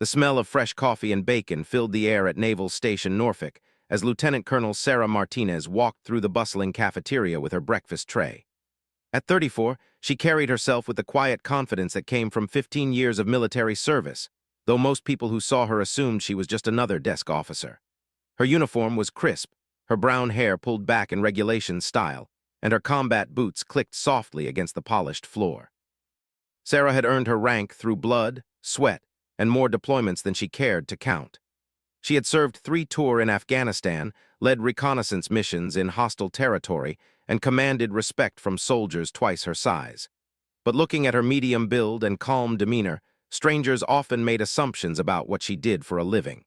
The smell of fresh coffee and bacon filled the air at Naval Station Norfolk as Lieutenant Colonel Sarah Martinez walked through the bustling cafeteria with her breakfast tray. At 34, she carried herself with the quiet confidence that came from 15 years of military service, though most people who saw her assumed she was just another desk officer. Her uniform was crisp, her brown hair pulled back in regulation style, and her combat boots clicked softly against the polished floor. Sarah had earned her rank through blood, sweat, and more deployments than she cared to count. She had served 3 tours in Afghanistan, led reconnaissance missions in hostile territory, and commanded respect from soldiers twice her size. But looking at her medium build and calm demeanor, strangers often made assumptions about what she did for a living.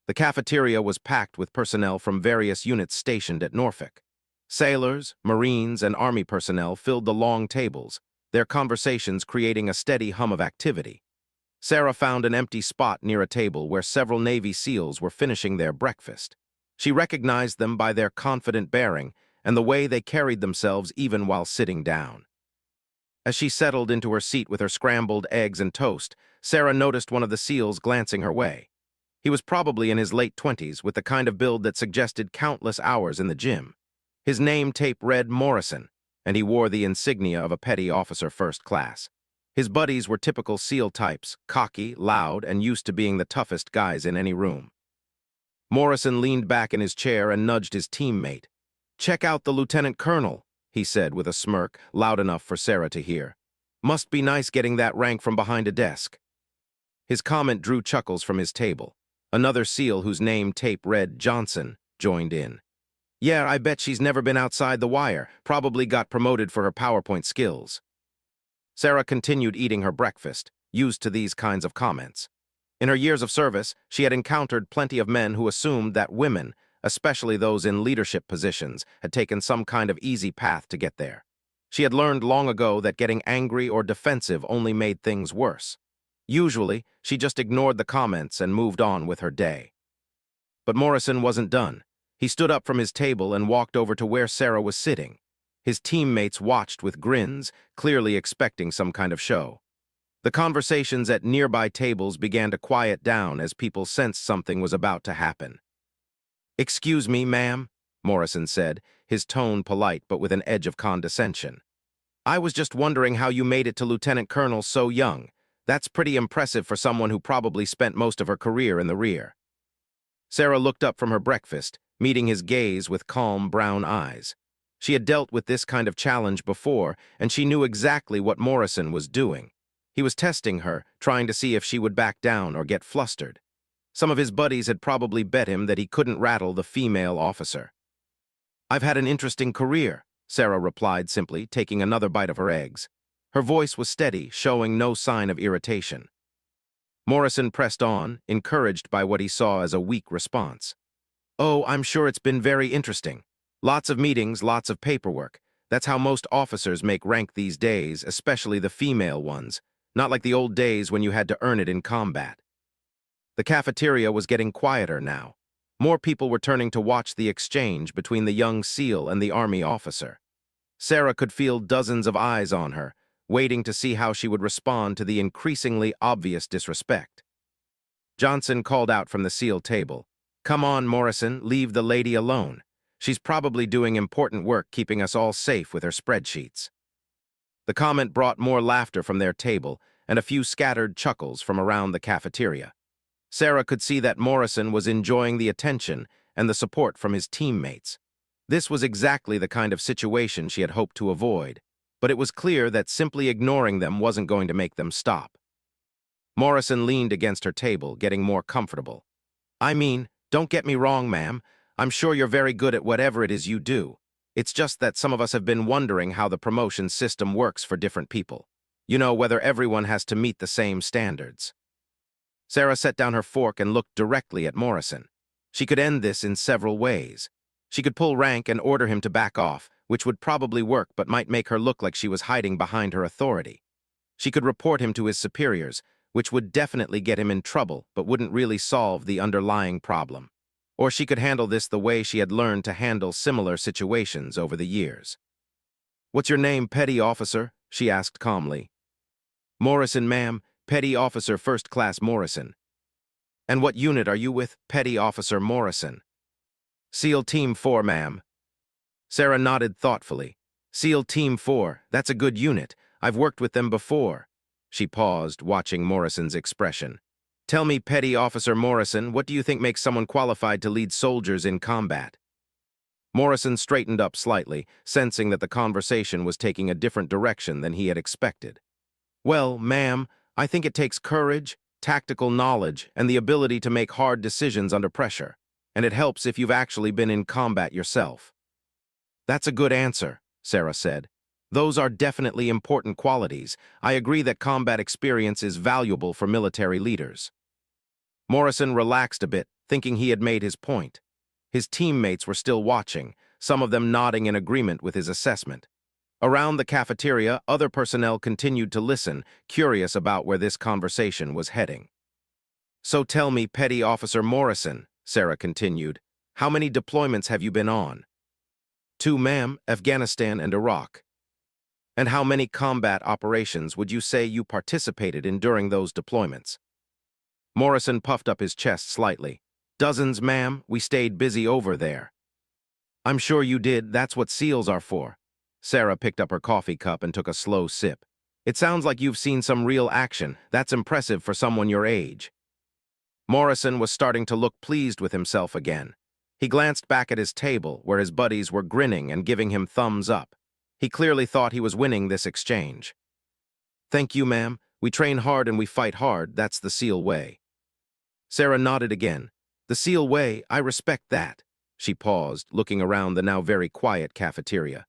The cafeteria was packed with personnel from various units stationed at Norfolk. Sailors, Marines, and Army personnel filled the long tables, their conversations creating a steady hum of activity. Sarah found an empty spot near a table where several Navy SEALs were finishing their breakfast. She recognized them by their confident bearing and the way they carried themselves even while sitting down. As she settled into her seat with her scrambled eggs and toast, Sarah noticed one of the SEALs glancing her way. He was probably in his late 20s with the kind of build that suggested countless hours in the gym. His name tape read Morrison, and he wore the insignia of a petty officer first class. His buddies were typical SEAL types, cocky, loud, and used to being the toughest guys in any room. Morrison leaned back in his chair and nudged his teammate. "Check out the Lieutenant Colonel," he said with a smirk, loud enough for Sarah to hear. "Must be nice getting that rank from behind a desk." His comment drew chuckles from his table. Another SEAL whose name tape read Johnson joined in. "Yeah, I bet she's never been outside the wire, probably got promoted for her PowerPoint skills." Sarah continued eating her breakfast, used to these kinds of comments. In her years of service, she had encountered plenty of men who assumed that women, especially those in leadership positions, had taken some kind of easy path to get there. She had learned long ago that getting angry or defensive only made things worse. Usually, she just ignored the comments and moved on with her day. But Morrison wasn't done. He stood up from his table and walked over to where Sarah was sitting. His teammates watched with grins, clearly expecting some kind of show. The conversations at nearby tables began to quiet down as people sensed something was about to happen. "Excuse me, ma'am," Morrison said, his tone polite but with an edge of condescension. "I was just wondering how you made it to Lieutenant Colonel so young. That's pretty impressive for someone who probably spent most of her career in the rear." Sarah looked up from her breakfast, meeting his gaze with calm brown eyes. She had dealt with this kind of challenge before, and she knew exactly what Morrison was doing. He was testing her, trying to see if she would back down or get flustered. Some of his buddies had probably bet him that he couldn't rattle the female officer. "I've had an interesting career," Sarah replied simply, taking another bite of her eggs. Her voice was steady, showing no sign of irritation. Morrison pressed on, encouraged by what he saw as a weak response. "Oh, I'm sure it's been very interesting. Lots of meetings, lots of paperwork. That's how most officers make rank these days, especially the female ones. Not like the old days when you had to earn it in combat." The cafeteria was getting quieter now. More people were turning to watch the exchange between the young SEAL and the Army officer. Sarah could feel dozens of eyes on her, waiting to see how she would respond to the increasingly obvious disrespect. Johnson called out from the SEAL table, "Come on, Morrison, leave the lady alone. She's probably doing important work keeping us all safe with her spreadsheets." The comment brought more laughter from their table and a few scattered chuckles from around the cafeteria. Sarah could see that Morrison was enjoying the attention and the support from his teammates. This was exactly the kind of situation she had hoped to avoid, but it was clear that simply ignoring them wasn't going to make them stop. Morrison leaned against her table, getting more comfortable. "I mean, don't get me wrong, ma'am. I'm sure you're very good at whatever it is you do. It's just that some of us have been wondering how the promotion system works for different people. You know, whether everyone has to meet the same standards." Sarah set down her fork and looked directly at Morrison. She could end this in several ways. She could pull rank and order him to back off, which would probably work but might make her look like she was hiding behind her authority. She could report him to his superiors, which would definitely get him in trouble but wouldn't really solve the underlying problem. Or she could handle this the way she had learned to handle similar situations over the years. "What's your name, petty officer?" she asked calmly. "Morrison, ma'am. Petty Officer First Class Morrison. And what unit are you with, Petty Officer Morrison? SEAL Team 4, ma'am. Sarah nodded thoughtfully. SEAL Team 4, that's a good unit. I've worked with them before. She paused, watching Morrison's expression. Tell me, Petty Officer Morrison, what do you think makes someone qualified to lead soldiers in combat? Morrison straightened up slightly, sensing that the conversation was taking a different direction than he had expected. Well, ma'am, I think it takes courage, tactical knowledge, and the ability to make hard decisions under pressure. And it helps if you've actually been in combat yourself. That's a good answer, Sarah said. Those are definitely important qualities. I agree that combat experience is valuable for military leaders. Morrison relaxed a bit, thinking he had made his point. His teammates were still watching, some of them nodding in agreement with his assessment. Around the cafeteria, other personnel continued to listen, curious about where this conversation was heading. So tell me, Petty Officer Morrison, Sarah continued, how many deployments have you been on? 2, ma'am, Afghanistan and Iraq. And how many combat operations would you say you participated in during those deployments? Morrison puffed up his chest slightly. Dozens, ma'am. We stayed busy over there. I'm sure you did. That's what SEALs are for. Sarah picked up her coffee cup and took a slow sip. It sounds like you've seen some real action. That's impressive for someone your age. Morrison was starting to look pleased with himself again. He glanced back at his table, where his buddies were grinning and giving him thumbs up. He clearly thought he was winning this exchange. Thank you, ma'am. We train hard and we fight hard. That's the SEAL way. Sarah nodded again. The SEAL way, I respect that. She paused, looking around the now very quiet cafeteria.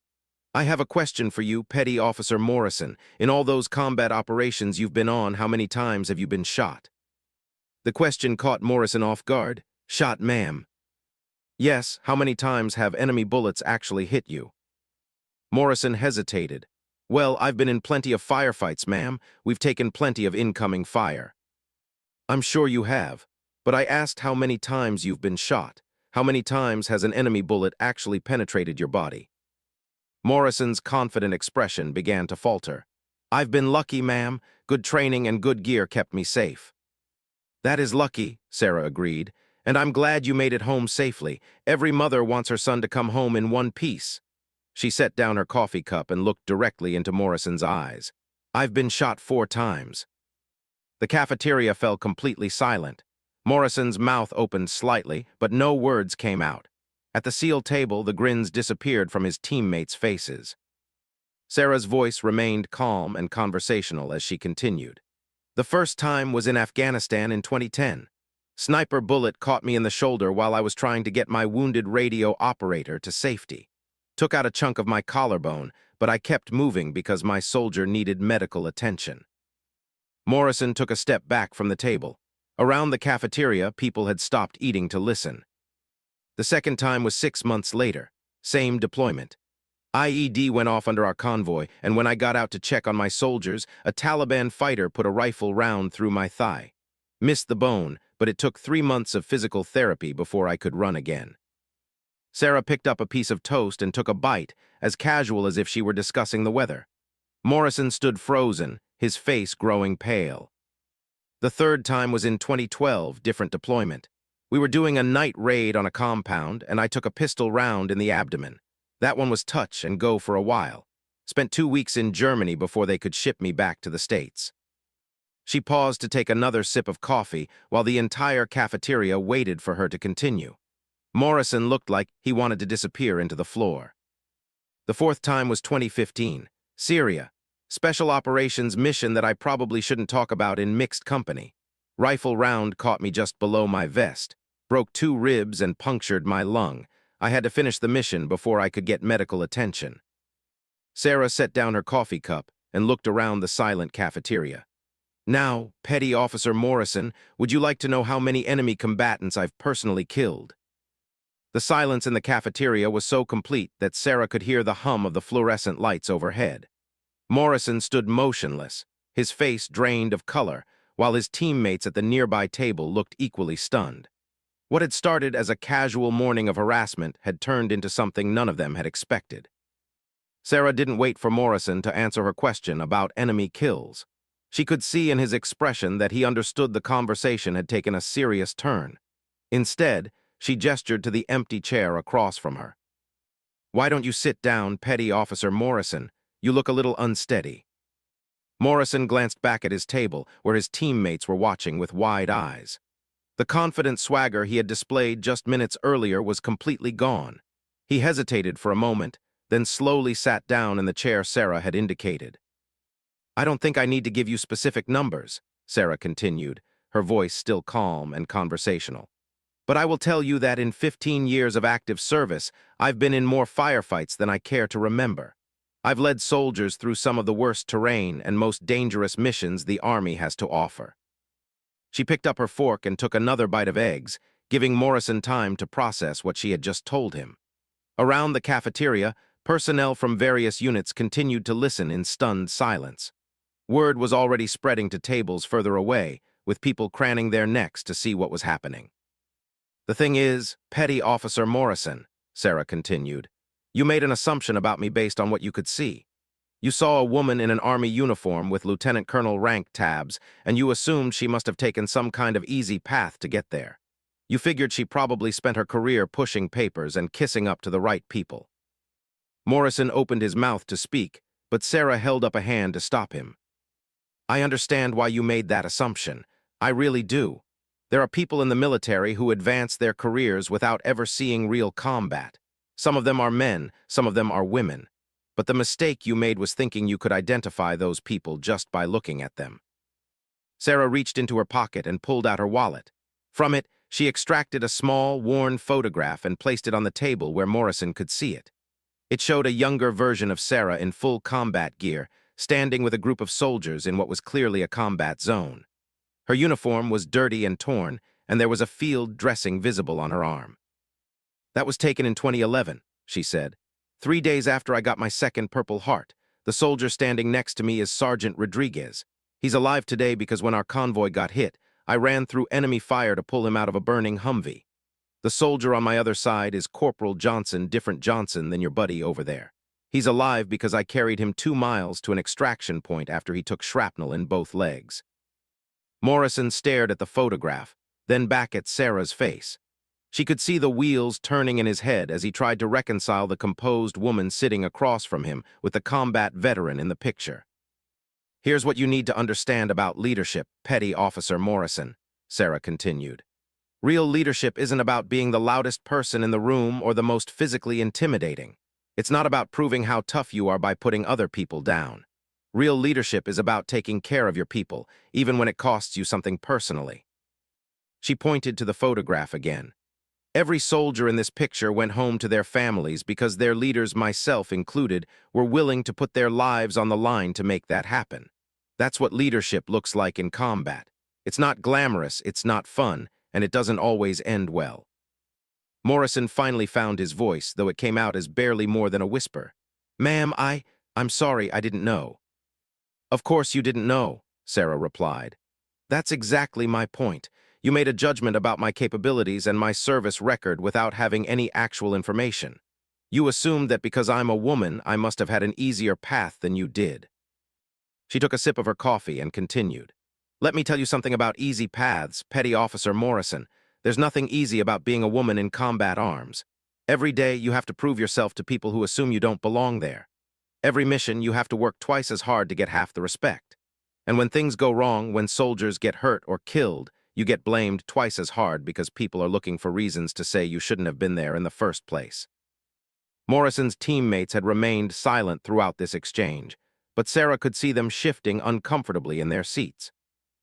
I have a question for you, Petty Officer Morrison. In all those combat operations you've been on, how many times have you been shot? The question caught Morrison off guard. Shot, ma'am. Yes, how many times have enemy bullets actually hit you? Morrison hesitated. Well, I've been in plenty of firefights, ma'am. We've taken plenty of incoming fire. I'm sure you have, but I asked how many times you've been shot. How many times has an enemy bullet actually penetrated your body? Morrison's confident expression began to falter. I've been lucky, ma'am. Good training and good gear kept me safe. That is lucky, Sarah agreed, and I'm glad you made it home safely. Every mother wants her son to come home in one piece. She set down her coffee cup and looked directly into Morrison's eyes. I've been shot 4 times. The cafeteria fell completely silent. Morrison's mouth opened slightly, but no words came out. At the SEAL table, the grins disappeared from his teammates' faces. Sarah's voice remained calm and conversational as she continued. The first time was in Afghanistan in 2010. Sniper bullet caught me in the shoulder while I was trying to get my wounded radio operator to safety. Took out a chunk of my collarbone, but I kept moving because my soldier needed medical attention. Morrison took a step back from the table. Around the cafeteria, people had stopped eating to listen. The second time was 6 months later. Same deployment. IED went off under our convoy, and when I got out to check on my soldiers, a Taliban fighter put a rifle round through my thigh. Missed the bone, but it took 3 months of physical therapy before I could run again. Sarah picked up a piece of toast and took a bite, as casual as if she were discussing the weather. Morrison stood frozen, his face growing pale. The third time was in 2012, different deployment. We were doing a night raid on a compound, and I took a pistol round in the abdomen. That one was touch and go for a while. Spent 2 weeks in Germany before they could ship me back to the States. She paused to take another sip of coffee while the entire cafeteria waited for her to continue. Morrison looked like he wanted to disappear into the floor. The fourth time was 2015, Syria. Special operations mission that I probably shouldn't talk about in mixed company. Rifle round caught me just below my vest, broke 2 ribs and punctured my lung. I had to finish the mission before I could get medical attention. Sarah set down her coffee cup and looked around the silent cafeteria. Now, Petty Officer Morrison, would you like to know how many enemy combatants I've personally killed? The silence in the cafeteria was so complete that Sarah could hear the hum of the fluorescent lights overhead. Morrison stood motionless, his face drained of color, while his teammates at the nearby table looked equally stunned. What had started as a casual morning of harassment had turned into something none of them had expected. Sarah didn't wait for Morrison to answer her question about enemy kills. She could see in his expression that he understood the conversation had taken a serious turn. Instead, she gestured to the empty chair across from her. "Why don't you sit down, Petty Officer Morrison? You look a little unsteady." Morrison glanced back at his table, where his teammates were watching with wide eyes. The confident swagger he had displayed just minutes earlier was completely gone. He hesitated for a moment, then slowly sat down in the chair Sarah had indicated. "I don't think I need to give you specific numbers," Sarah continued, her voice still calm and conversational. "But I will tell you that in 15 years of active service, I've been in more firefights than I care to remember. I've led soldiers through some of the worst terrain and most dangerous missions the Army has to offer." She picked up her fork and took another bite of eggs, giving Morrison time to process what she had just told him. Around the cafeteria, personnel from various units continued to listen in stunned silence. Word was already spreading to tables further away, with people craning their necks to see what was happening. "The thing is, Petty Officer Morrison," Sarah continued, "you made an assumption about me based on what you could see. You saw a woman in an Army uniform with Lieutenant Colonel rank tabs, and you assumed she must have taken some kind of easy path to get there. You figured she probably spent her career pushing papers and kissing up to the right people." Morrison opened his mouth to speak, but Sarah held up a hand to stop him. "I understand why you made that assumption. I really do. There are people in the military who advance their careers without ever seeing real combat. Some of them are men, some of them are women. But the mistake you made was thinking you could identify those people just by looking at them." Sarah reached into her pocket and pulled out her wallet. From it, she extracted a small, worn photograph and placed it on the table where Morrison could see it. It showed a younger version of Sarah in full combat gear, standing with a group of soldiers in what was clearly a combat zone. Her uniform was dirty and torn, and there was a field dressing visible on her arm. "That was taken in 2011, she said. "3 days after I got my second Purple Heart. The soldier standing next to me is Sergeant Rodriguez. He's alive today because when our convoy got hit, I ran through enemy fire to pull him out of a burning Humvee. The soldier on my other side is Corporal Johnson, different Johnson than your buddy over there. He's alive because I carried him 2 miles to an extraction point after he took shrapnel in both legs." Morrison stared at the photograph, then back at Sarah's face. She could see the wheels turning in his head as he tried to reconcile the composed woman sitting across from him with the combat veteran in the picture. "Here's what you need to understand about leadership, Petty Officer Morrison," Sarah continued. "Real leadership isn't about being the loudest person in the room or the most physically intimidating. It's not about proving how tough you are by putting other people down. Real leadership is about taking care of your people, even when it costs you something personally." She pointed to the photograph again. "Every soldier in this picture went home to their families because their leaders, myself included, were willing to put their lives on the line to make that happen. That's what leadership looks like in combat. It's not glamorous, it's not fun, and it doesn't always end well." Morrison finally found his voice, though it came out as barely more than a whisper. "Ma'am, I'm sorry, I didn't know." "Of course you didn't know," Sarah replied. "That's exactly my point. You made a judgment about my capabilities and my service record without having any actual information. You assumed that because I'm a woman, I must have had an easier path than you did." She took a sip of her coffee and continued. "Let me tell you something about easy paths, Petty Officer Morrison. There's nothing easy about being a woman in combat arms. Every day you have to prove yourself to people who assume you don't belong there. Every mission you have to work twice as hard to get half the respect. And when things go wrong, when soldiers get hurt or killed, you get blamed twice as hard because people are looking for reasons to say you shouldn't have been there in the first place." Morrison's teammates had remained silent throughout this exchange, but Sarah could see them shifting uncomfortably in their seats.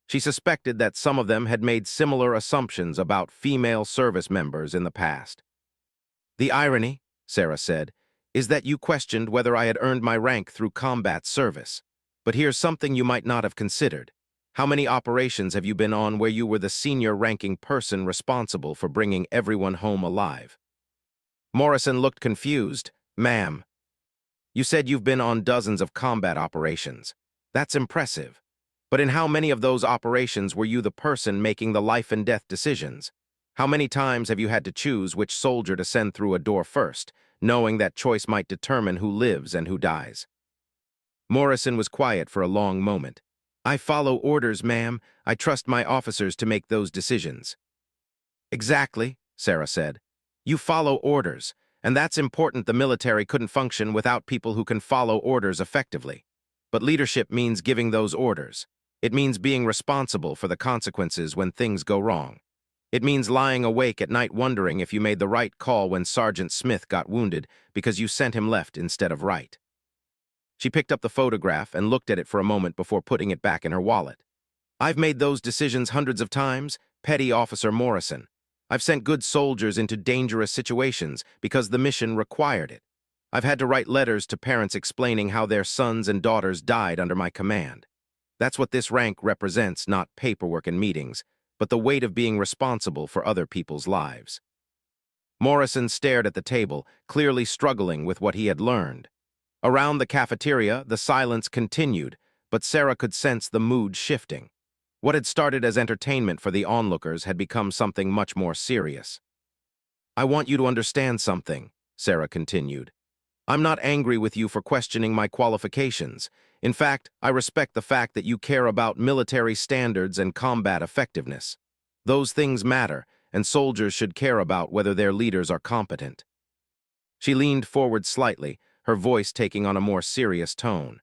She suspected that some of them had made similar assumptions about female service members in the past. "The irony," Sarah said, "is that you questioned whether I had earned my rank through combat service. But here's something you might not have considered. How many operations have you been on where you were the senior-ranking person responsible for bringing everyone home alive?" Morrison looked confused. "Ma'am, you said you've been on dozens of combat operations. That's impressive. But in how many of those operations were you the person making the life-and-death decisions? How many times have you had to choose which soldier to send through a door first, knowing that choice might determine who lives and who dies?" Morrison was quiet for a long moment. I follow orders, ma'am. I trust my officers to make those decisions. Exactly, Sarah said. You follow orders, and that's important. The military couldn't function without people who can follow orders effectively. But leadership means giving those orders. It means being responsible for the consequences when things go wrong. It means lying awake at night wondering if you made the right call when Sergeant Smith got wounded because you sent him left instead of right. She picked up the photograph and looked at it for a moment before putting it back in her wallet. I've made those decisions hundreds of times, Petty Officer Morrison. I've sent good soldiers into dangerous situations because the mission required it. I've had to write letters to parents explaining how their sons and daughters died under my command. That's what this rank represents, not paperwork and meetings, but the weight of being responsible for other people's lives. Morrison stared at the table, clearly struggling with what he had learned. Around the cafeteria, the silence continued, but Sarah could sense the mood shifting. What had started as entertainment for the onlookers had become something much more serious. I want you to understand something, Sarah continued. I'm not angry with you for questioning my qualifications. In fact, I respect the fact that you care about military standards and combat effectiveness. Those things matter, and soldiers should care about whether their leaders are competent. She leaned forward slightly, her voice taking on a more serious tone.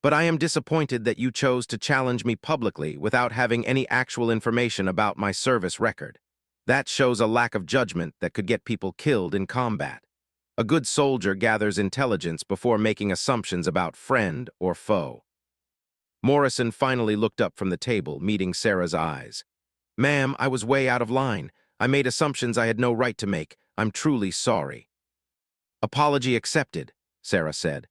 But I am disappointed that you chose to challenge me publicly without having any actual information about my service record. That shows a lack of judgment that could get people killed in combat. A good soldier gathers intelligence before making assumptions about friend or foe. Morrison finally looked up from the table, meeting Sarah's eyes. Ma'am, I was way out of line. I made assumptions I had no right to make. I'm truly sorry. Apology accepted, Sarah said.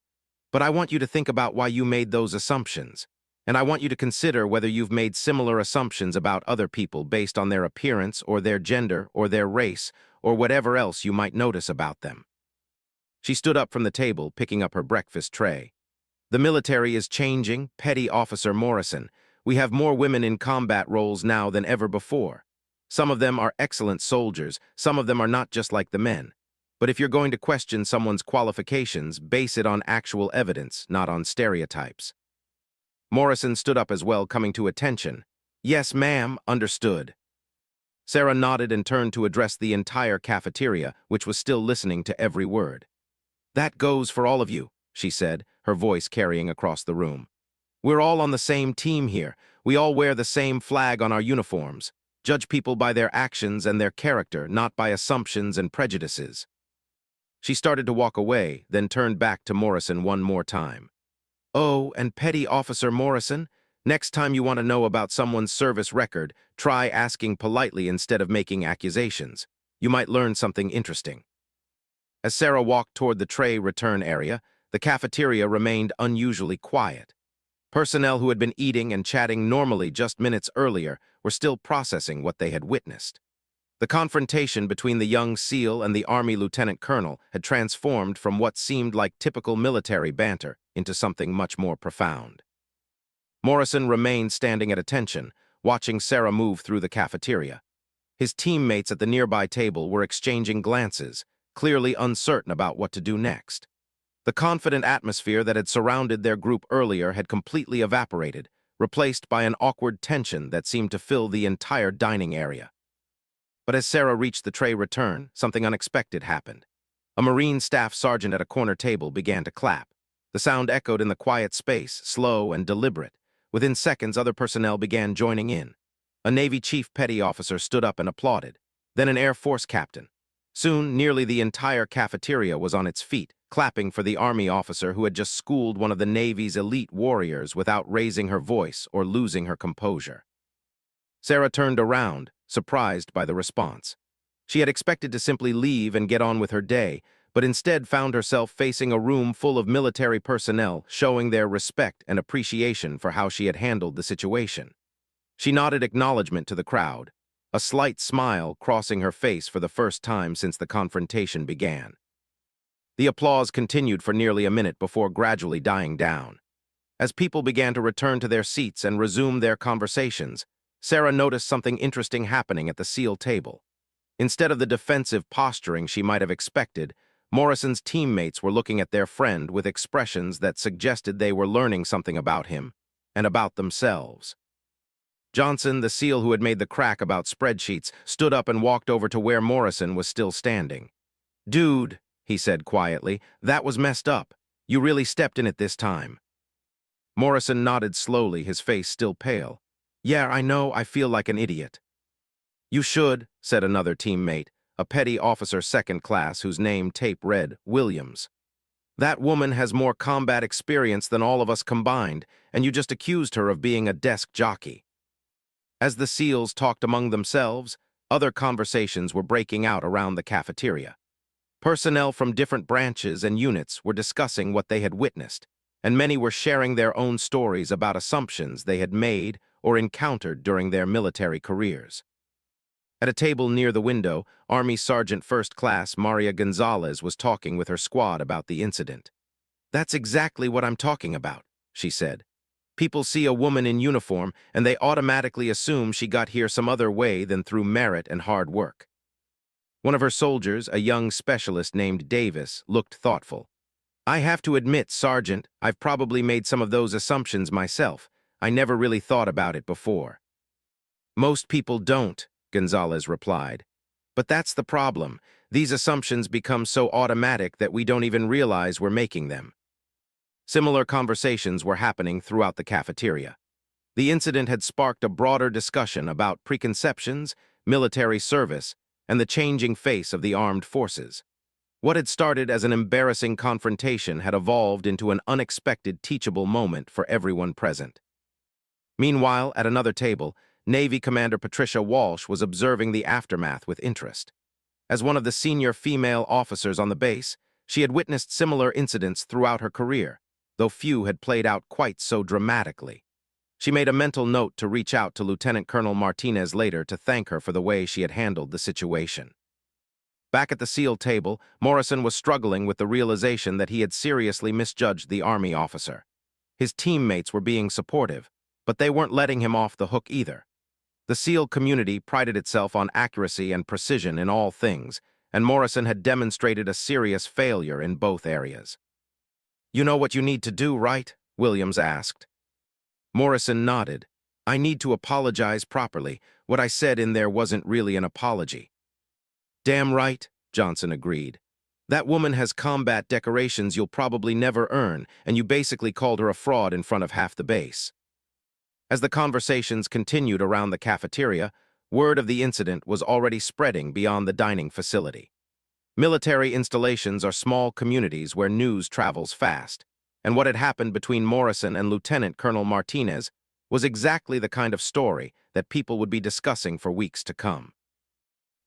But I want you to think about why you made those assumptions. And I want you to consider whether you've made similar assumptions about other people based on their appearance or their gender or their race or whatever else you might notice about them. She stood up from the table, picking up her breakfast tray. The military is changing, Petty Officer Morrison. We have more women in combat roles now than ever before. Some of them are excellent soldiers, some of them are not just like the men. But if you're going to question someone's qualifications, base it on actual evidence, not on stereotypes. Morrison stood up as well, coming to attention. Yes, ma'am, understood. Sarah nodded and turned to address the entire cafeteria, which was still listening to every word. That goes for all of you, she said, her voice carrying across the room. We're all on the same team here. We all wear the same flag on our uniforms. Judge people by their actions and their character, not by assumptions and prejudices. She started to walk away, then turned back to Morrison one more time. Oh, and Petty Officer Morrison, next time you want to know about someone's service record, try asking politely instead of making accusations. You might learn something interesting. As Sarah walked toward the tray return area, the cafeteria remained unusually quiet. Personnel who had been eating and chatting normally just minutes earlier were still processing what they had witnessed. The confrontation between the young SEAL and the Army Lieutenant Colonel had transformed from what seemed like typical military banter into something much more profound. Morrison remained standing at attention, watching Sarah move through the cafeteria. His teammates at the nearby table were exchanging glances, clearly uncertain about what to do next. The confident atmosphere that had surrounded their group earlier had completely evaporated, replaced by an awkward tension that seemed to fill the entire dining area. But as Sarah reached the tray return, something unexpected happened. A Marine staff sergeant at a corner table began to clap. The sound echoed in the quiet space, slow and deliberate. Within seconds, other personnel began joining in. A Navy chief petty officer stood up and applauded, then an Air Force captain. Soon, nearly the entire cafeteria was on its feet, clapping for the Army officer who had just schooled one of the Navy's elite warriors without raising her voice or losing her composure. Sarah turned around, surprised by the response. She had expected to simply leave and get on with her day, but instead found herself facing a room full of military personnel showing their respect and appreciation for how she had handled the situation. She nodded acknowledgement to the crowd, a slight smile crossing her face for the first time since the confrontation began. The applause continued for nearly a minute before gradually dying down. As people began to return to their seats and resume their conversations, Sarah noticed something interesting happening at the SEAL table. Instead of the defensive posturing she might have expected, Morrison's teammates were looking at their friend with expressions that suggested they were learning something about him. and about themselves. Johnson, the SEAL who had made the crack about spreadsheets, stood up and walked over to where Morrison was still standing. "Dude," he said quietly, "that was messed up. You really stepped in it this time." Morrison nodded slowly, his face still pale. "Yeah, I know, I feel like an idiot." "You should," said another teammate, a petty officer second class whose name tape read Williams. "That woman has more combat experience than all of us combined, and you just accused her of being a desk jockey." As the SEALs talked among themselves, other conversations were breaking out around the cafeteria. Personnel from different branches and units were discussing what they had witnessed, and many were sharing their own stories about assumptions they had made or encountered during their military careers. At a table near the window, Army Sergeant First Class Maria Gonzalez was talking with her squad about the incident. "That's exactly what I'm talking about," she said. "People see a woman in uniform and they automatically assume she got here some other way than through merit and hard work." One of her soldiers, a young specialist named Davis, looked thoughtful. "I have to admit, Sergeant, I've probably made some of those assumptions myself. I never really thought about it before." "Most people don't," Gonzalez replied. "But that's the problem. These assumptions become so automatic that we don't even realize we're making them." Similar conversations were happening throughout the cafeteria. The incident had sparked a broader discussion about preconceptions, military service, and the changing face of the armed forces. What had started as an embarrassing confrontation had evolved into an unexpected teachable moment for everyone present. Meanwhile, at another table, Navy Commander Patricia Walsh was observing the aftermath with interest. As one of the senior female officers on the base, she had witnessed similar incidents throughout her career, though few had played out quite so dramatically. She made a mental note to reach out to Lieutenant Colonel Martinez later to thank her for the way she had handled the situation. Back at the SEAL table, Morrison was struggling with the realization that he had seriously misjudged the Army officer. His teammates were being supportive, but they weren't letting him off the hook either. The SEAL community prided itself on accuracy and precision in all things, and Morrison had demonstrated a serious failure in both areas. "You know what you need to do, right?" Williams asked. Morrison nodded. "I need to apologize properly. What I said in there wasn't really an apology." "Damn right," Johnson agreed. "That woman has combat decorations you'll probably never earn, and you basically called her a fraud in front of half the base." As the conversations continued around the cafeteria, word of the incident was already spreading beyond the dining facility. Military installations are small communities where news travels fast, and what had happened between Morrison and Lieutenant Colonel Martinez was exactly the kind of story that people would be discussing for weeks to come.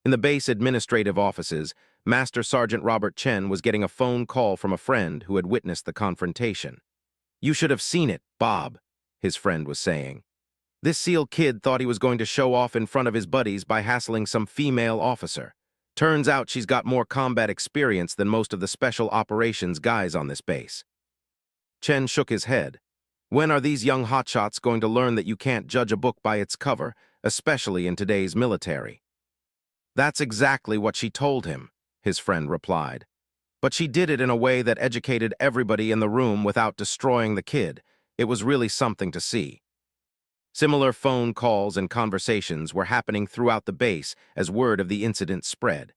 In the base administrative offices, Master Sergeant Robert Chen was getting a phone call from a friend who had witnessed the confrontation. "You should have seen it, Bob," his friend was saying. "This SEAL kid thought he was going to show off in front of his buddies by hassling some female officer. Turns out she's got more combat experience than most of the special operations guys on this base." Chen shook his head. "When are these young hotshots going to learn that you can't judge a book by its cover, especially in today's military?" "That's exactly what she told him," his friend replied. "But she did it in a way that educated everybody in the room without destroying the kid. It was really something to see." Similar phone calls and conversations were happening throughout the base as word of the incident spread.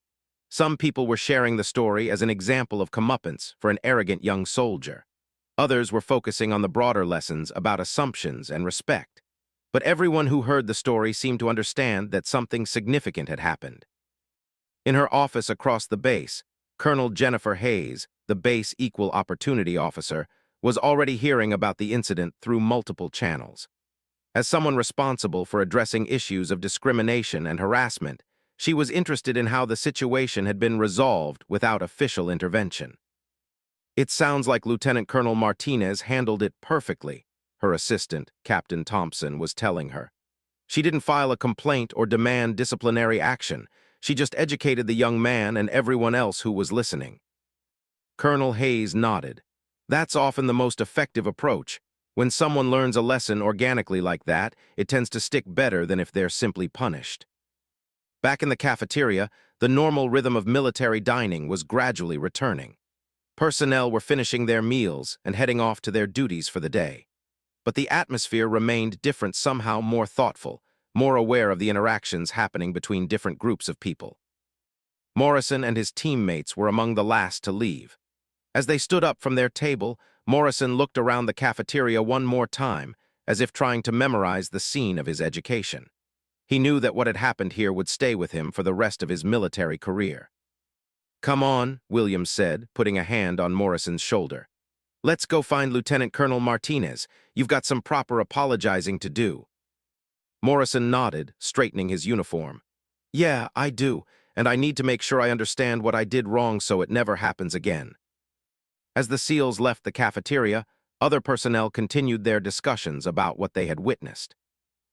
Some people were sharing the story as an example of comeuppance for an arrogant young soldier. Others were focusing on the broader lessons about assumptions and respect. But everyone who heard the story seemed to understand that something significant had happened. In her office across the base, Colonel Jennifer Hayes, the base equal opportunity officer, was already hearing about the incident through multiple channels. As someone responsible for addressing issues of discrimination and harassment, she was interested in how the situation had been resolved without official intervention. "It sounds like Lieutenant Colonel Martinez handled it perfectly," her assistant, Captain Thompson, was telling her. "She didn't file a complaint or demand disciplinary action. She just educated the young man and everyone else who was listening." Colonel Hayes nodded. "That's often the most effective approach. When someone learns a lesson organically like that, it tends to stick better than if they're simply punished." Back in the cafeteria, the normal rhythm of military dining was gradually returning. Personnel were finishing their meals and heading off to their duties for the day. but the atmosphere remained different, somehow more thoughtful, more aware of the interactions happening between different groups of people. Morrison and his teammates were among the last to leave. As they stood up from their table, Morrison looked around the cafeteria one more time, as if trying to memorize the scene of his education. He knew that what had happened here would stay with him for the rest of his military career. "Come on," Williams said, putting a hand on Morrison's shoulder. "Let's go find Lieutenant Colonel Martinez. You've got some proper apologizing to do." Morrison nodded, straightening his uniform. "Yeah, I do, and I need to make sure I understand what I did wrong so it never happens again." As the SEALs left the cafeteria, other personnel continued their discussions about what they had witnessed.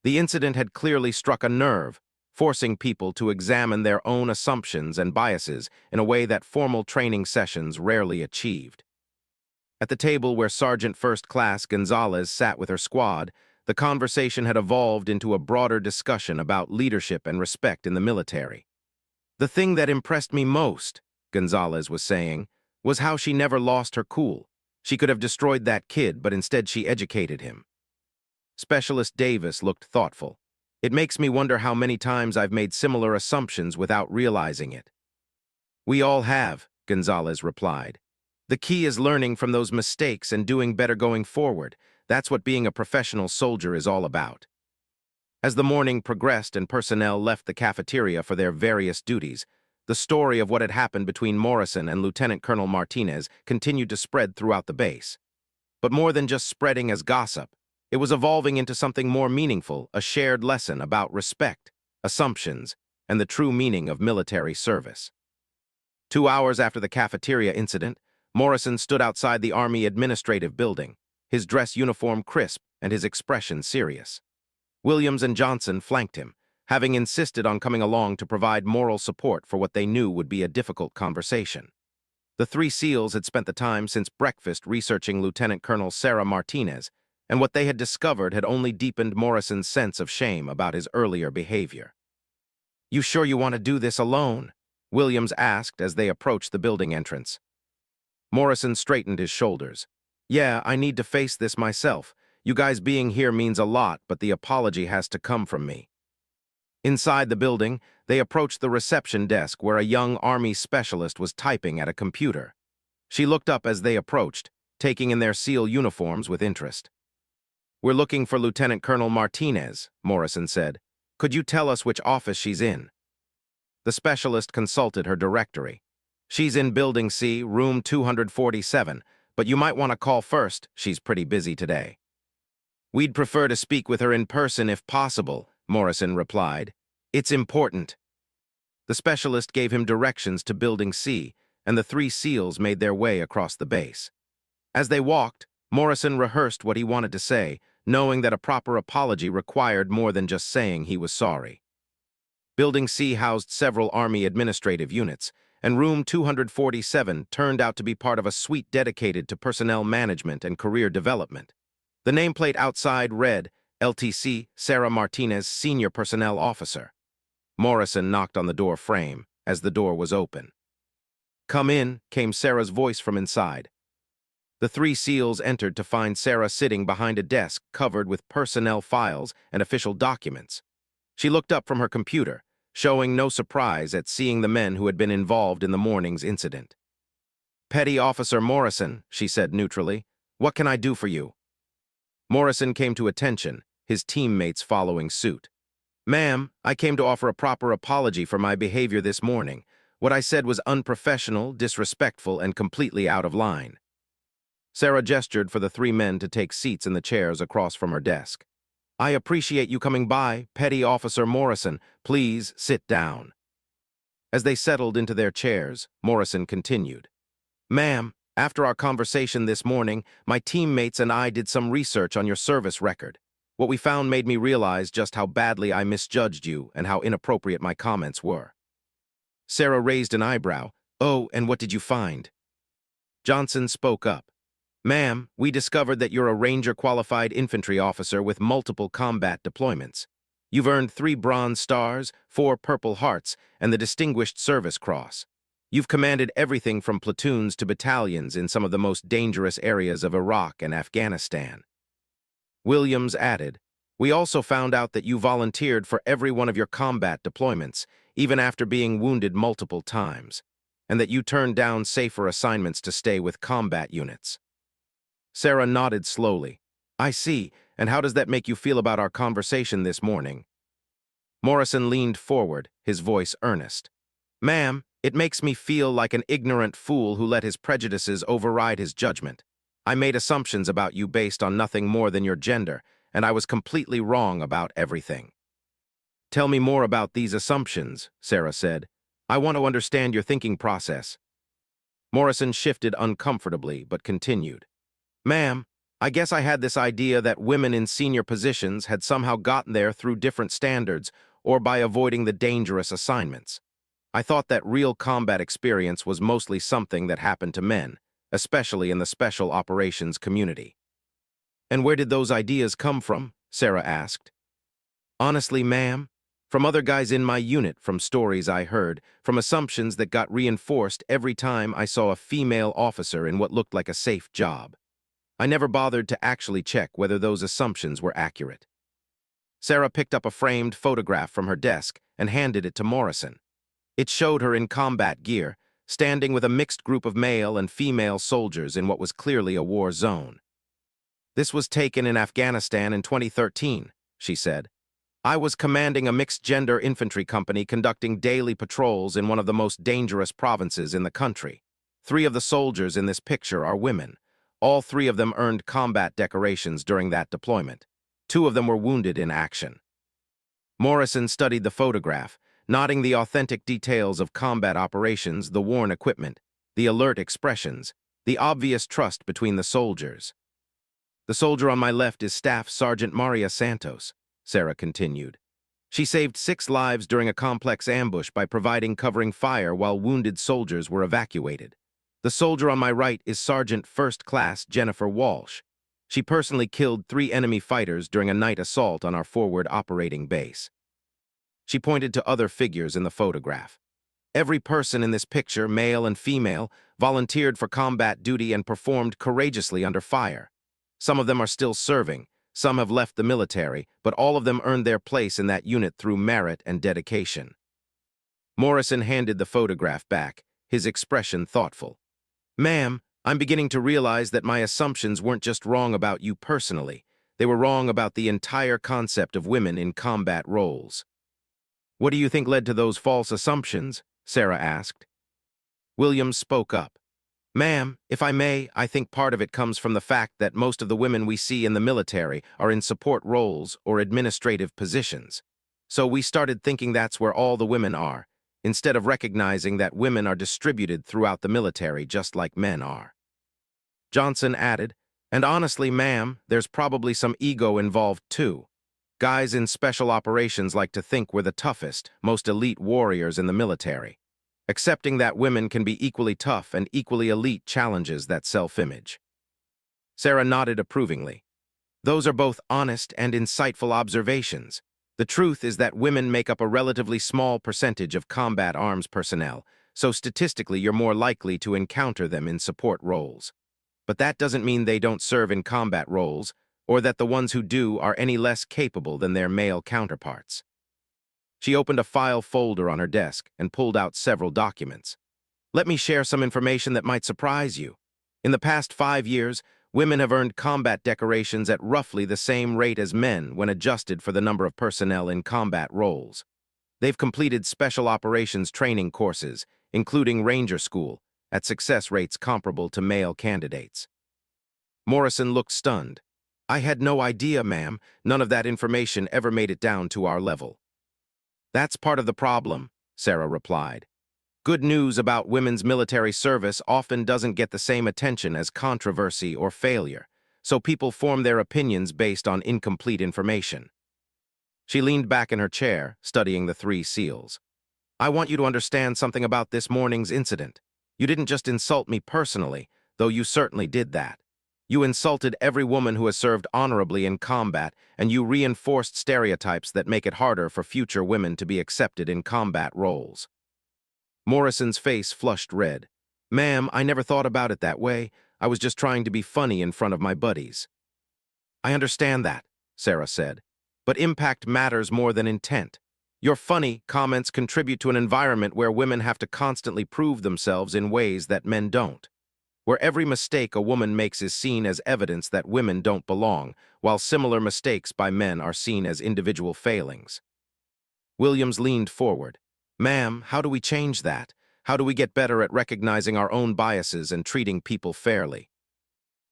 The incident had clearly struck a nerve, forcing people to examine their own assumptions and biases in a way that formal training sessions rarely achieved. At the table where Sergeant First Class Gonzalez sat with her squad, the conversation had evolved into a broader discussion about leadership and respect in the military. "The thing that impressed me most," Gonzalez was saying, "was how she never lost her cool. She could have destroyed that kid, but instead she educated him." Specialist Davis looked thoughtful. "It makes me wonder how many times I've made similar assumptions without realizing it." "We all have," Gonzalez replied. "The key is learning from those mistakes and doing better going forward. That's what being a professional soldier is all about." As the morning progressed and personnel left the cafeteria for their various duties, the story of what had happened between Morrison and Lieutenant Colonel Martinez continued to spread throughout the base. But more than just spreading as gossip, it was evolving into something more meaningful, a shared lesson about respect, assumptions, and the true meaning of military service. 2 hours after the cafeteria incident, Morrison stood outside the Army Administrative Building, his dress uniform crisp and his expression serious. Williams and Johnson flanked him, having insisted on coming along to provide moral support for what they knew would be a difficult conversation. The three SEALs had spent the time since breakfast researching Lieutenant Colonel Sarah Martinez, and what they had discovered had only deepened Morrison's sense of shame about his earlier behavior. "You sure you want to do this alone?" Williams asked as they approached the building entrance. Morrison straightened his shoulders. "Yeah, I need to face this myself. You guys being here means a lot, but the apology has to come from me." Inside the building, they approached the reception desk where a young Army specialist was typing at a computer. She looked up as they approached, taking in their SEAL uniforms with interest. "We're looking for Lieutenant Colonel Martinez," Morrison said. "Could you tell us which office she's in?" The specialist consulted her directory. "She's in Building C, room 247, but you might want to call first. She's pretty busy today." "We'd prefer to speak with her in person if possible," Morrison replied. "It's important." The specialist gave him directions to Building C, and the three SEALs made their way across the base. As they walked, Morrison rehearsed what he wanted to say, knowing that a proper apology required more than just saying he was sorry. Building C housed several Army administrative units, and room 247 turned out to be part of a suite dedicated to personnel management and career development. The nameplate outside read, "LTC, Sarah Martinez, Senior Personnel Officer." Morrison knocked on the door frame as the door was open. "Come in," came Sarah's voice from inside. The three SEALs entered to find Sarah sitting behind a desk covered with personnel files and official documents. She looked up from her computer, showing no surprise at seeing the men who had been involved in the morning's incident. "Petty Officer Morrison," she said neutrally, "what can I do for you?" Morrison came to attention, his teammates following suit. "Ma'am, I came to offer a proper apology for my behavior this morning. What I said was unprofessional, disrespectful, and completely out of line." Sarah gestured for the three men to take seats in the chairs across from her desk. "I appreciate you coming by, Petty Officer Morrison. Please sit down." As they settled into their chairs, Morrison continued. "Ma'am, after our conversation this morning, my teammates and I did some research on your service record. What we found made me realize just how badly I misjudged you and how inappropriate my comments were." Sarah raised an eyebrow. "Oh, and what did you find?" Johnson spoke up. "Ma'am, we discovered that you're a Ranger-qualified infantry officer with multiple combat deployments. You've earned 3 Bronze Stars, 4 Purple Hearts, and the Distinguished Service Cross. You've commanded everything from platoons to battalions in some of the most dangerous areas of Iraq and Afghanistan." Williams added, "We also found out that you volunteered for every one of your combat deployments, even after being wounded multiple times, and that you turned down safer assignments to stay with combat units." Sarah nodded slowly. "I see, and how does that make you feel about our conversation this morning?" Morrison leaned forward, his voice earnest. "Ma'am, it makes me feel like an ignorant fool who let his prejudices override his judgment. I made assumptions about you based on nothing more than your gender, and I was completely wrong about everything." "Tell me more about these assumptions," Sarah said. "I want to understand your thinking process." Morrison shifted uncomfortably, but continued. "Ma'am, I guess I had this idea that women in senior positions had somehow gotten there through different standards or by avoiding the dangerous assignments. I thought that real combat experience was mostly something that happened to men, especially in the special operations community." "And where did those ideas come from?" Sarah asked. "Honestly, ma'am, from other guys in my unit, from stories I heard, from assumptions that got reinforced every time I saw a female officer in what looked like a safe job. I never bothered to actually check whether those assumptions were accurate." Sarah picked up a framed photograph from her desk and handed it to Morrison. It showed her in combat gear, standing with a mixed group of male and female soldiers in what was clearly a war zone. "This was taken in Afghanistan in 2013, she said. "I was commanding a mixed-gender infantry company conducting daily patrols in one of the most dangerous provinces in the country. 3 of the soldiers in this picture are women. All 3 of them earned combat decorations during that deployment. 2 of them were wounded in action." Morrison studied the photograph, noting the authentic details of combat operations, the worn equipment, the alert expressions, the obvious trust between the soldiers. "The soldier on my left is Staff Sergeant Maria Santos," Sarah continued. "She saved 6 lives during a complex ambush by providing covering fire while wounded soldiers were evacuated. The soldier on my right is Sergeant First Class Jennifer Walsh. She personally killed 3 enemy fighters during a night assault on our forward operating base." She pointed to other figures in the photograph. "Every person in this picture, male and female, volunteered for combat duty and performed courageously under fire. Some of them are still serving, some have left the military, but all of them earned their place in that unit through merit and dedication." Morrison handed the photograph back, his expression thoughtful. "Ma'am, I'm beginning to realize that my assumptions weren't just wrong about you personally. They were wrong about the entire concept of women in combat roles." "What do you think led to those false assumptions?" Sarah asked. Williams spoke up. "Ma'am, if I may, I think part of it comes from the fact that most of the women we see in the military are in support roles or administrative positions. So we started thinking that's where all the women are, instead of recognizing that women are distributed throughout the military just like men are." Johnson added, "And honestly, ma'am, there's probably some ego involved too. Guys in special operations like to think we're the toughest, most elite warriors in the military. Accepting that women can be equally tough and equally elite challenges that self-image." Sarah nodded approvingly. "Those are both honest and insightful observations. The truth is that women make up a relatively small percentage of combat arms personnel, so statistically you're more likely to encounter them in support roles. But that doesn't mean they don't serve in combat roles, or that the ones who do are any less capable than their male counterparts." She opened a file folder on her desk and pulled out several documents. "Let me share some information that might surprise you. In the past 5 years, women have earned combat decorations at roughly the same rate as men when adjusted for the number of personnel in combat roles. They've completed special operations training courses, including Ranger School, at success rates comparable to male candidates." Morrison looked stunned. "I had no idea, ma'am. None of that information ever made it down to our level." "That's part of the problem," Sarah replied. "Good news about women's military service often doesn't get the same attention as controversy or failure, so people form their opinions based on incomplete information." She leaned back in her chair, studying the 3 seals. "I want you to understand something about this morning's incident. You didn't just insult me personally, though you certainly did that. You insulted every woman who has served honorably in combat, and you reinforced stereotypes that make it harder for future women to be accepted in combat roles." Morrison's face flushed red. "Ma'am, I never thought about it that way. I was just trying to be funny in front of my buddies." I understand that, Sarah said, but impact matters more than intent. Your funny comments contribute to an environment where women have to constantly prove themselves in ways that men don't, where every mistake a woman makes is seen as evidence that women don't belong, while similar mistakes by men are seen as individual failings. Williams leaned forward. Ma'am, how do we change that? How do we get better at recognizing our own biases and treating people fairly?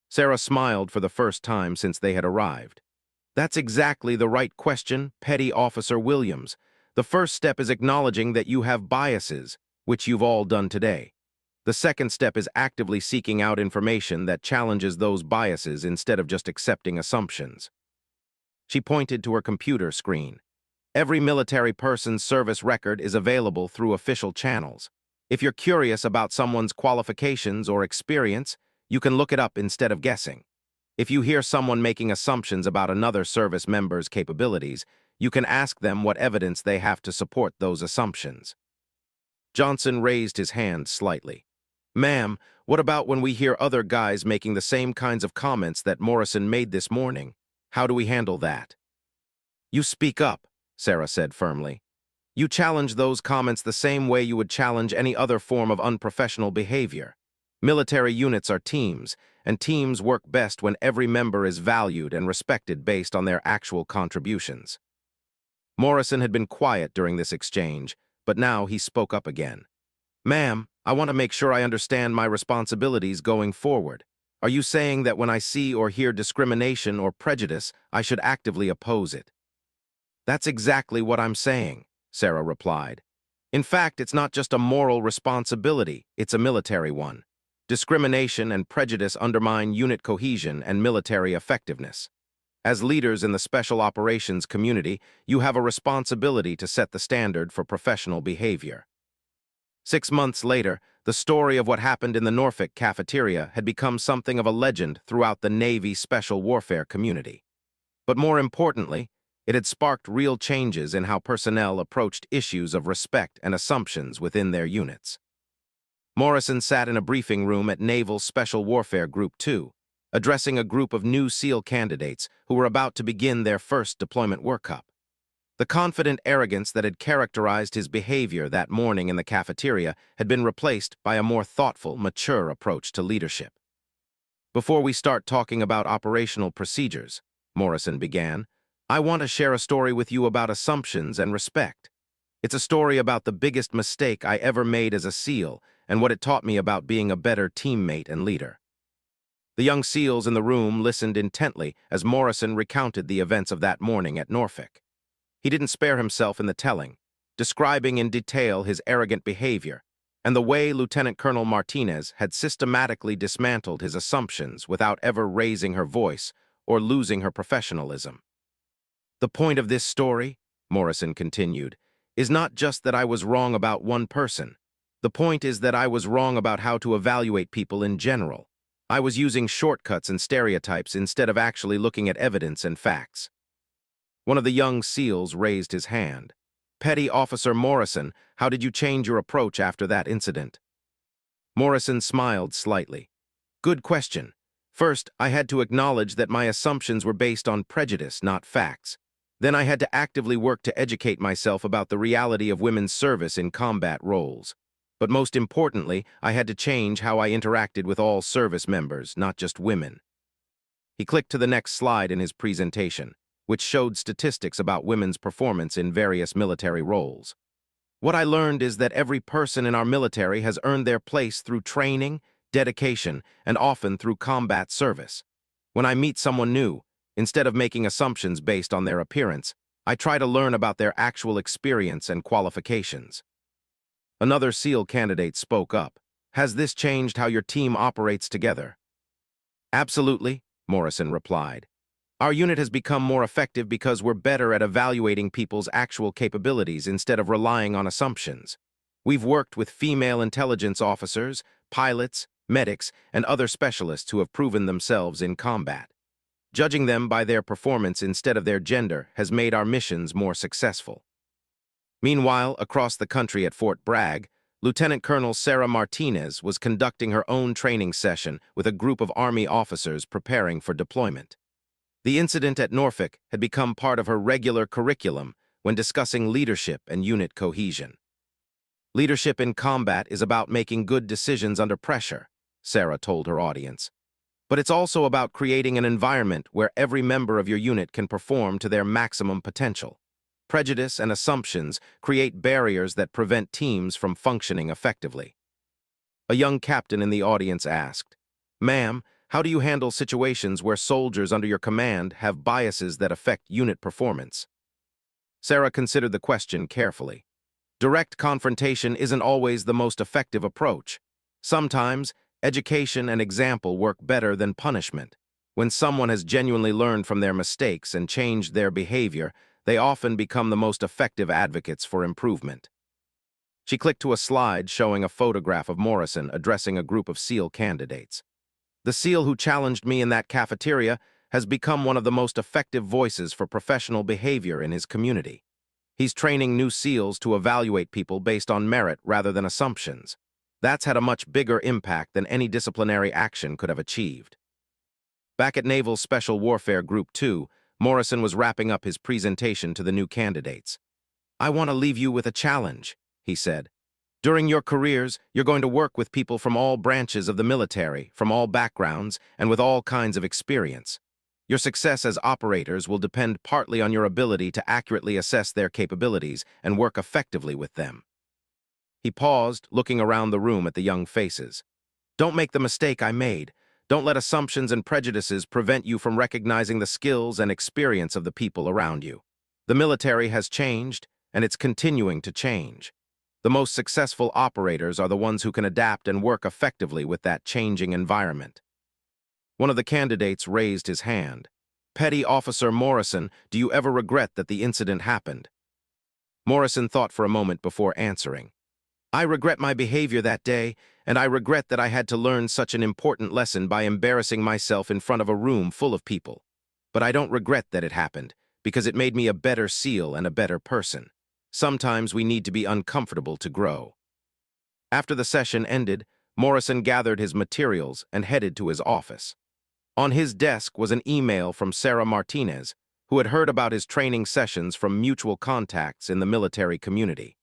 Sarah smiled for the first time since they had arrived. That's exactly the right question, Petty Officer Williams. The first step is acknowledging that you have biases, which you've all done today. The second step is actively seeking out information that challenges those biases instead of just accepting assumptions. She pointed to her computer screen. Every military person's service record is available through official channels. If you're curious about someone's qualifications or experience, you can look it up instead of guessing. If you hear someone making assumptions about another service member's capabilities, you can ask them what evidence they have to support those assumptions. Johnson raised his hand slightly. Ma'am, what about when we hear other guys making the same kinds of comments that Morrison made this morning? How do we handle that? You speak up, Sarah said firmly. You challenge those comments the same way you would challenge any other form of unprofessional behavior. Military units are teams, and teams work best when every member is valued and respected based on their actual contributions. Morrison had been quiet during this exchange, but now he spoke up again. Ma'am, I want to make sure I understand my responsibilities going forward. Are you saying that when I see or hear discrimination or prejudice, I should actively oppose it? That's exactly what I'm saying, Sarah replied. In fact, it's not just a moral responsibility, it's a military one. Discrimination and prejudice undermine unit cohesion and military effectiveness. As leaders in the special operations community, you have a responsibility to set the standard for professional behavior. 6 months later, the story of what happened in the Norfolk cafeteria had become something of a legend throughout the Navy special warfare community. But more importantly, it had sparked real changes in how personnel approached issues of respect and assumptions within their units. Morrison sat in a briefing room at Naval Special Warfare Group 2, addressing a group of new SEAL candidates who were about to begin their first deployment workup. The confident arrogance that had characterized his behavior that morning in the cafeteria had been replaced by a more thoughtful, mature approach to leadership. Before we start talking about operational procedures, Morrison began, I want to share a story with you about assumptions and respect. It's a story about the biggest mistake I ever made as a SEAL and what it taught me about being a better teammate and leader. The young SEALs in the room listened intently as Morrison recounted the events of that morning at Norfolk. He didn't spare himself in the telling, describing in detail his arrogant behavior and the way Lieutenant Colonel Martinez had systematically dismantled his assumptions without ever raising her voice or losing her professionalism. The point of this story, Morrison continued, is not just that I was wrong about one person. The point is that I was wrong about how to evaluate people in general. I was using shortcuts and stereotypes instead of actually looking at evidence and facts. One of the young SEALs raised his hand. Petty Officer Morrison, how did you change your approach after that incident? Morrison smiled slightly. Good question. First, I had to acknowledge that my assumptions were based on prejudice, not facts. Then I had to actively work to educate myself about the reality of women's service in combat roles. But most importantly, I had to change how I interacted with all service members, not just women. He clicked to the next slide in his presentation, which showed statistics about women's performance in various military roles. What I learned is that every person in our military has earned their place through training, dedication, and often through combat service. When I meet someone new, instead of making assumptions based on their appearance, I try to learn about their actual experience and qualifications. Another SEAL candidate spoke up. Has this changed how your team operates together? Absolutely, Morrison replied. Our unit has become more effective because we're better at evaluating people's actual capabilities instead of relying on assumptions. We've worked with female intelligence officers, pilots, medics, and other specialists who have proven themselves in combat. Judging them by their performance instead of their gender has made our missions more successful. Meanwhile, across the country at Fort Bragg, Lieutenant Colonel Sarah Martinez was conducting her own training session with a group of Army officers preparing for deployment. The incident at Norfolk had become part of her regular curriculum when discussing leadership and unit cohesion. Leadership in combat is about making good decisions under pressure, Sarah told her audience. But it's also about creating an environment where every member of your unit can perform to their maximum potential. Prejudice and assumptions create barriers that prevent teams from functioning effectively. A young captain in the audience asked, "Ma'am, how do you handle situations where soldiers under your command have biases that affect unit performance?" Sarah considered the question carefully. Direct confrontation isn't always the most effective approach. Sometimes, education and example work better than punishment. When someone has genuinely learned from their mistakes and changed their behavior, they often become the most effective advocates for improvement. She clicked to a slide showing a photograph of Morrison addressing a group of SEAL candidates. "The SEAL who challenged me in that cafeteria has become one of the most effective voices for professional behavior in his community. He's training new SEALs to evaluate people based on merit rather than assumptions. That's had a much bigger impact than any disciplinary action could have achieved." Back at Naval Special Warfare Group 2, Morrison was wrapping up his presentation to the new candidates. "I want to leave you with a challenge," he said. "During your careers, you're going to work with people from all branches of the military, from all backgrounds, and with all kinds of experience. Your success as operators will depend partly on your ability to accurately assess their capabilities and work effectively with them." He paused, looking around the room at the young faces. "Don't make the mistake I made. Don't let assumptions and prejudices prevent you from recognizing the skills and experience of the people around you. The military has changed, and it's continuing to change. The most successful operators are the ones who can adapt and work effectively with that changing environment." One of the candidates raised his hand. "Petty Officer Morrison, do you ever regret that the incident happened?" Morrison thought for a moment before answering. "I regret my behavior that day, and I regret that I had to learn such an important lesson by embarrassing myself in front of a room full of people. But I don't regret that it happened, because it made me a better SEAL and a better person. Sometimes we need to be uncomfortable to grow." After the session ended, Morrison gathered his materials and headed to his office. On his desk was an email from Sarah Martinez, who had heard about his training sessions from mutual contacts in the military community.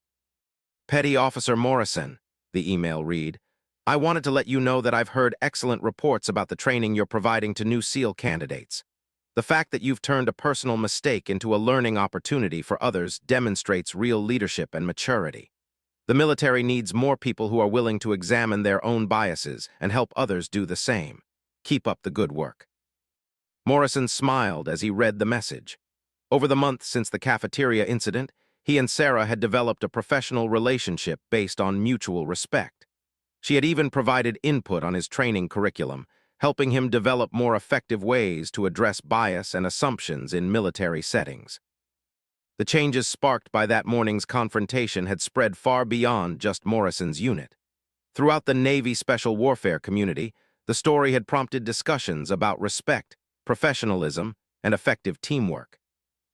"Petty Officer Morrison," the email read, "I wanted to let you know that I've heard excellent reports about the training you're providing to new SEAL candidates. The fact that you've turned a personal mistake into a learning opportunity for others demonstrates real leadership and maturity. The military needs more people who are willing to examine their own biases and help others do the same. Keep up the good work." Morrison smiled as he read the message. Over the months since the cafeteria incident, he and Sarah had developed a professional relationship based on mutual respect. She had even provided input on his training curriculum, helping him develop more effective ways to address bias and assumptions in military settings. The changes sparked by that morning's confrontation had spread far beyond just Morrison's unit. Throughout the Navy Special Warfare community, the story had prompted discussions about respect, professionalism, and effective teamwork.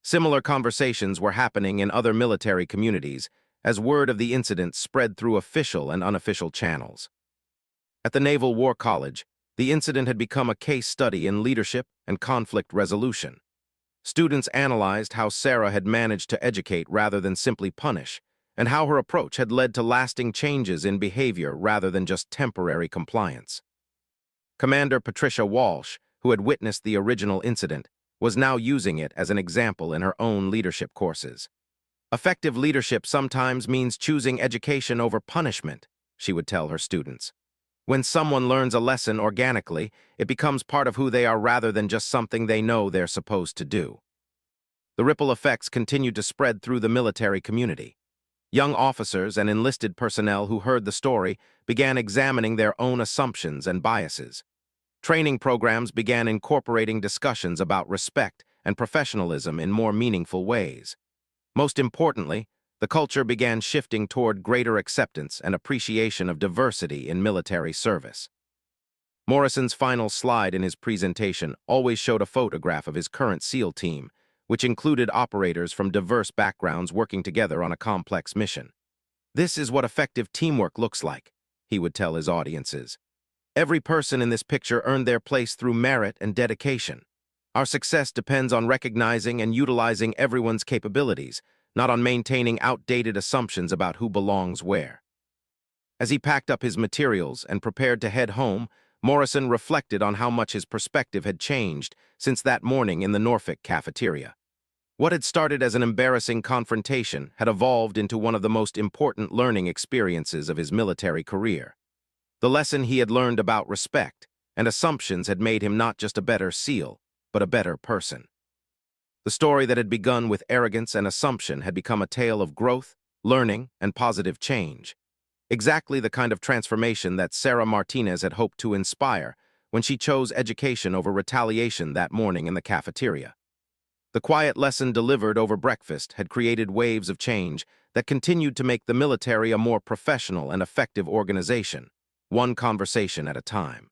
Similar conversations were happening in other military communities as word of the incident spread through official and unofficial channels. At the Naval War College, the incident had become a case study in leadership and conflict resolution. Students analyzed how Sarah had managed to educate rather than simply punish, and how her approach had led to lasting changes in behavior rather than just temporary compliance. Commander Patricia Walsh, who had witnessed the original incident, was now using it as an example in her own leadership courses. "Effective leadership sometimes means choosing education over punishment," she would tell her students. "When someone learns a lesson organically, it becomes part of who they are rather than just something they know they're supposed to do." The ripple effects continued to spread through the military community. Young officers and enlisted personnel who heard the story began examining their own assumptions and biases. Training programs began incorporating discussions about respect and professionalism in more meaningful ways. Most importantly, the culture began shifting toward greater acceptance and appreciation of diversity in military service. Morrison's final slide in his presentation always showed a photograph of his current SEAL team, which included operators from diverse backgrounds working together on a complex mission. "This is what effective teamwork looks like," he would tell his audiences. "Every person in this picture earned their place through merit and dedication. Our success depends on recognizing and utilizing everyone's capabilities, not on maintaining outdated assumptions about who belongs where. As he packed up his materials and prepared to head home, Morrison reflected on how much his perspective had changed since that morning in the Norfolk cafeteria. What had started as an embarrassing confrontation had evolved into one of the most important learning experiences of his military career. The lesson he had learned about respect and assumptions had made him not just a better SEAL, but a better person. The story that had begun with arrogance and assumption had become a tale of growth, learning, and positive change. Exactly the kind of transformation that Sarah Martinez had hoped to inspire when she chose education over retaliation that morning in the cafeteria. The quiet lesson delivered over breakfast had created waves of change that continued to make the military a more professional and effective organization, one conversation at a time.